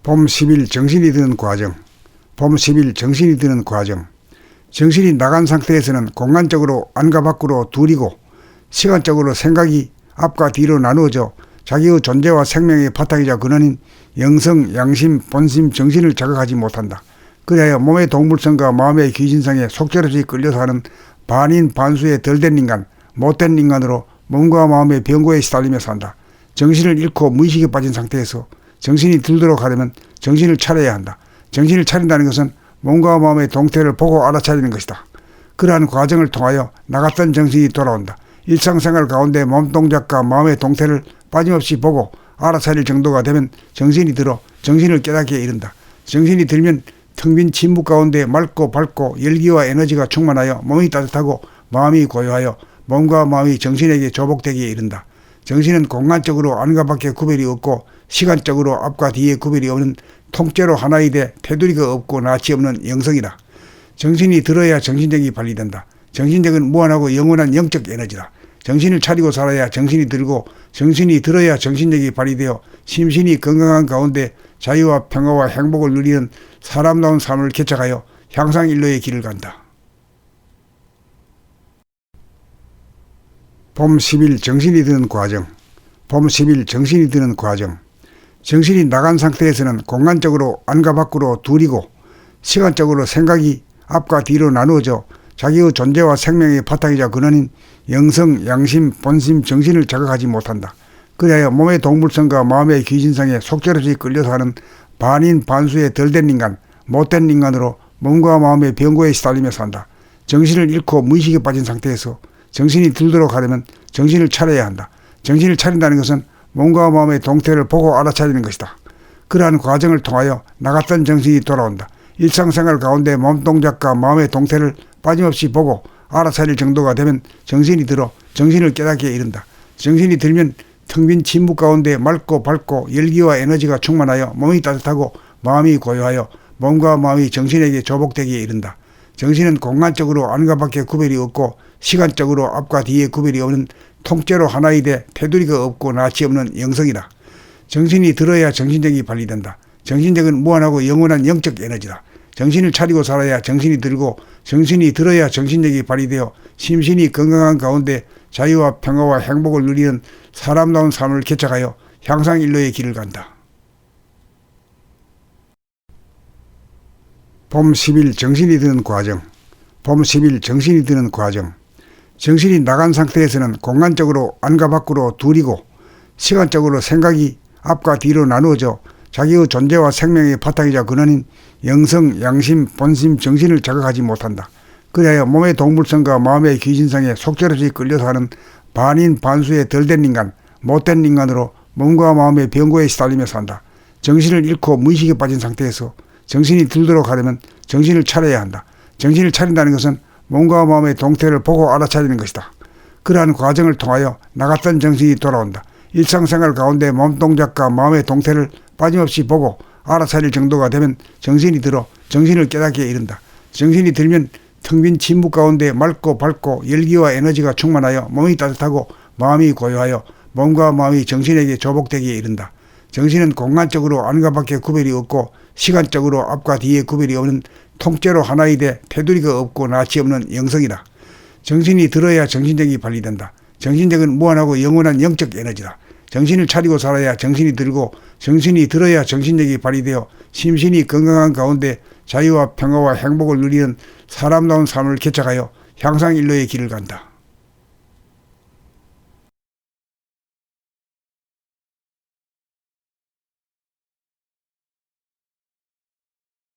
봄 10일 정신이 드는 과정. 봄 10일 정신이 드는 과정. 정신이 나간 상태에서는 공간적으로 안과 밖으로 둘이고 시간적으로 생각이 앞과 뒤로 나누어져 자기의 존재와 생명의 바탕이자 근원인 영성, 양심, 본심, 정신을 자각하지 못한다. 그리하여 몸의 동물성과 마음의 귀신성에 속절없이 끌려서 하는 반인 반수의 덜된 인간, 못된 인간으로 몸과 마음의 병고에 시달리며 산다. 정신을 잃고 무의식에 빠진 상태에서 정신이 들도록 하려면 정신을 차려야 한다. 정신을 차린다는 것은 몸과 마음의 동태를 보고 알아차리는 것이다. 그러한 과정을 통하여 나갔던 정신이 돌아온다. 일상생활 가운데 몸동작과 마음의 동태를 빠짐없이 보고 알아차릴 정도가 되면 정신이 들어 정신을 깨닫게 이른다. 정신이 들면 텅 빈 침묵 가운데 맑고 밝고 열기와 에너지가 충만하여 몸이 따뜻하고 마음이 고요하여 몸과 마음이 정신에게 조복되기에 이른다. 정신은 공간적으로 안과 밖에 구별이 없고 시간적으로 앞과 뒤에 구별이 없는 통째로 하나이 돼 테두리가 없고 낯이 없는 영성이다. 정신이 들어야 정신력이 발휘된다. 정신력은 무한하고 영원한 영적 에너지다. 정신을 차리고 살아야 정신이 들고 정신이 들어야 정신력이 발휘되어 심신이 건강한 가운데 자유와 평화와 행복을 누리는 사람다운 삶을 개척하여 향상일로의 길을 간다. 봄 10일 정신이 드는 과정. 봄 10일 정신이 드는 과정. 정신이 나간 상태에서는 공간적으로 안과 밖으로 둘이고 시간적으로 생각이 앞과 뒤로 나누어져 자기의 존재와 생명의 바탕이자 근원인 영성, 양심, 본심, 정신을 자각하지 못한다. 그리하여 몸의 동물성과 마음의 귀신성에 속절없이 끌려서 하는 반인 반수의 덜된 인간, 못된 인간으로 몸과 마음의 병고에 시달리며 산다. 정신을 잃고 무의식에 빠진 상태에서 정신이 들도록 하려면 정신을 차려야 한다. 정신을 차린다는 것은 몸과 마음의 동태를 보고 알아차리는 것이다. 그러한 과정을 통하여 나갔던 정신이 돌아온다. 일상생활 가운데 몸동작과 마음의 동태를 빠짐없이 보고 알아차릴 정도가 되면 정신이 들어 정신을 깨닫게 이른다. 정신이 들면 텅 빈 침묵 가운데 맑고 밝고 열기와 에너지가 충만하여 몸이 따뜻하고 마음이 고요하여 몸과 마음이 정신에게 조복되기에 이른다. 정신은 공간적으로 안과 밖에 구별이 없고 시간적으로 앞과 뒤에 구별이 없는 통째로 하나이 돼 테두리가 없고 낯이 없는 영성이다. 정신이 들어야 정신력이 발휘된다. 정신력은 무한하고 영원한 영적 에너지다. 정신을 차리고 살아야 정신이 들고 정신이 들어야 정신력이 발휘되어 심신이 건강한 가운데 자유와 평화와 행복을 누리는 사람다운 삶을 개척하여 향상일로의 길을 간다. 봄 10일 정신이 드는 과정. 봄 10일 정신이 드는 과정. 정신이 나간 상태에서는 공간적으로 안과 밖으로 둘이고 시간적으로 생각이 앞과 뒤로 나누어져 자기의 존재와 생명의 바탕이자 근원인 영성, 양심, 본심, 정신을 자각하지 못한다. 그리하여 몸의 동물성과 마음의 귀신성에 속절없이 끌려서 하는 반인 반수의 덜된 인간, 못된 인간으로 몸과 마음의 병고에 시달리며 산다. 정신을 잃고 무의식에 빠진 상태에서 정신이 들도록 하려면 정신을 차려야 한다. 정신을 차린다는 것은 몸과 마음의 동태를 보고 알아차리는 것이다. 그러한 과정을 통하여 나갔던 정신이 돌아온다. 일상생활 가운데 몸동작과 마음의 동태를 빠짐없이 보고 알아차릴 정도가 되면 정신이 들어 정신을 깨닫게 이른다. 정신이 들면 텅 빈 침묵 가운데 맑고 밝고 열기와 에너지가 충만하여 몸이 따뜻하고 마음이 고요하여 몸과 마음이 정신에게 조복되기에 이른다. 정신은 공간적으로 안과 밖에 구별이 없고 시간적으로 앞과 뒤에 구별이 없는 통째로 하나이 돼 테두리가 없고 낯이 없는 영성이다. 정신이 들어야 정신력이 발휘된다. 정신력은 무한하고 영원한 영적 에너지다. 정신을 차리고 살아야 정신이 들고 정신이 들어야 정신력이 발휘되어 심신이 건강한 가운데 자유와 평화와 행복을 누리는 사람다운 삶을 개척하여 향상일로의 길을 간다.